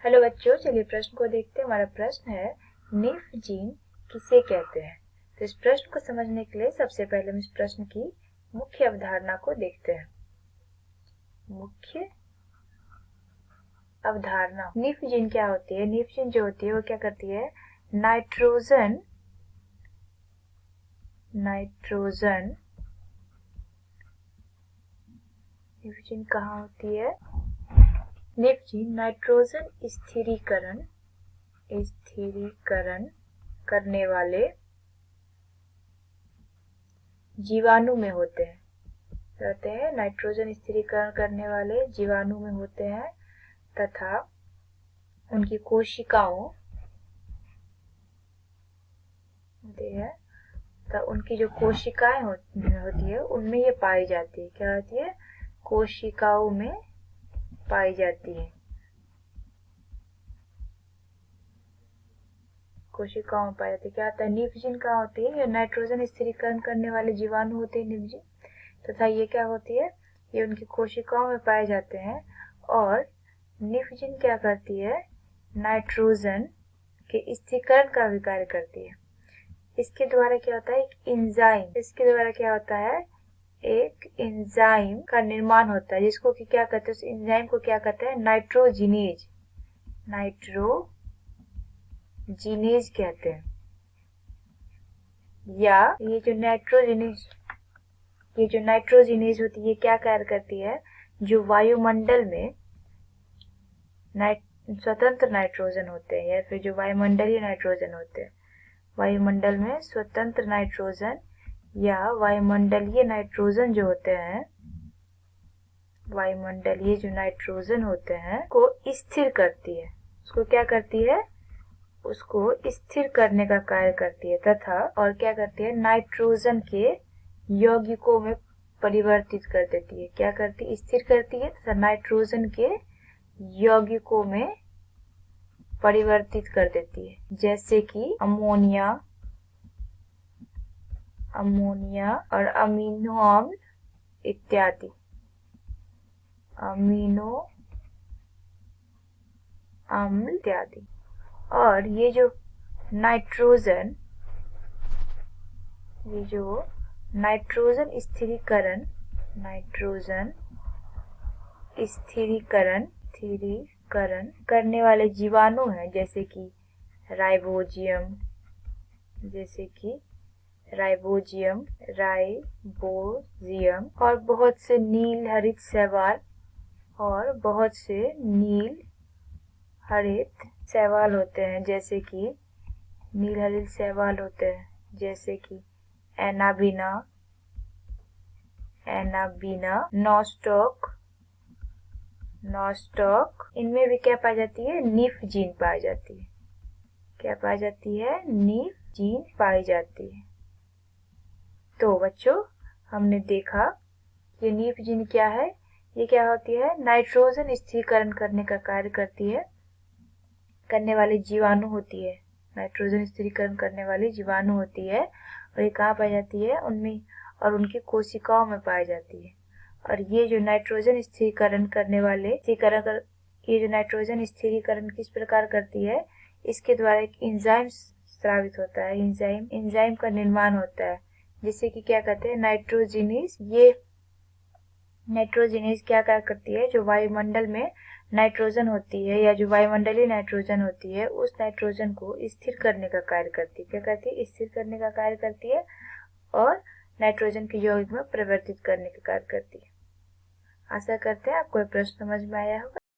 Hello बच्चों, चलिए प्रश्न को देखते हैं। हमारा प्रश्न है निफ जीन किसे कहते हैं। तो इस प्रश्न को समझने के लिए सबसे पहले हम इस प्रश्न की मुख्य अवधारणा को देखते हैं। मुख्य अवधारणा, निफ जीन क्या होती है। निफ जीन जो होती है वो क्या करती है, नाइट्रोजन निफ जीन कहाँ होती है। निफ जीन नाइट्रोजन स्थिरीकरण करने वाले जीवाणु में होते हैं। नाइट्रोजन स्थिरीकरण करने वाले जीवाणु में होते हैं तथा उनकी कोशिकाओं होती है, तो उनकी जो कोशिकाएं होती है उनमें ये पाई जाती है। क्या होती है, कोशिकाओं में पाई जाती है। कोशिकाओं में पाई जाती है। क्या होता है, निफ जीन कहाँ होती है, ये नाइट्रोजन स्थिरीकरण करने वाले जीवाणु होते हैं निफ जीन, तथा ये क्या होती है, ये उनकी कोशिकाओं में पाए जाते हैं। और निफ जीन क्या करती है, नाइट्रोजन के स्थिरीकरण का भी कार्य करती है। इसके द्वारा क्या होता है, एक एंजाइम का निर्माण होता है, जिसको कि क्या कहते हैं, उस एंजाइम को क्या कहते हैं, नाइट्रोजिनेज कहते हैं। या ये जो नाइट्रोजिनेज होती है, ये क्या कार्य करती है, जो वायुमंडल में स्वतंत्र नाइट्रोजन होते हैं, या फिर जो वायुमंडलीय नाइट्रोजन होते हैं, वायुमंडल में स्वतंत्र नाइट्रोजन या वायुमंडलीय नाइट्रोजन जो होते हैं, वायुमंडलीय जो नाइट्रोजन होते हैं को स्थिर करती है। उसको क्या करती है, उसको स्थिर करने का कार्य करती है तथा और क्या करती है, नाइट्रोजन के यौगिकों में परिवर्तित कर देती है। क्या करती है, स्थिर करती है तथा नाइट्रोजन के यौगिकों में परिवर्तित कर देती है, जैसे कि अमोनिया और अमीनो अम्ल इत्यादि। और ये जो नाइट्रोजन स्थिरीकरण करने वाले जीवाणु हैं, जैसे कि राइबोजियम और बहुत से नील हरित शैवाल होते हैं, जैसे कि नील हरित शैवाल होते हैं, जैसे कि एनाबीना, नॉस्टॉक। इनमें भी क्या पाई जाती है, निफ जीन पाई जाती है। क्या पाई जाती है, निफ जीन पाई जाती है। तो बच्चों, हमने देखा कि निफ जीन क्या है। ये क्या होती है, नाइट्रोजन स्थिरीकरण करने का कार्य करने वाली जीवाणु होती है। नाइट्रोजन स्थिरीकरण करने वाली जीवाणु होती है और ये कहाँ पाई जाती है, उनमें और उनकी कोशिकाओं में पाई जाती है। और ये जो नाइट्रोजन स्थिरीकरण किस प्रकार करती है, इसके द्वारा एक एंजाइम स्रावित होता है, एंजाइम का निर्माण होता है, जिससे कि क्या कहते हैं, नाइट्रोजिनेज क्या कार्य करती है, जो वायुमंडल में नाइट्रोजन होती है या जो वायुमंडलीय नाइट्रोजन होती है, उस नाइट्रोजन को स्थिर करने का कार्य करती है। क्या करती है, स्थिर करने का कार्य करती है और नाइट्रोजन के यौगिक में परिवर्तित करने का कार्य करती है। आशा करते हैं आपको यह प्रश्न समझ में आया होगा।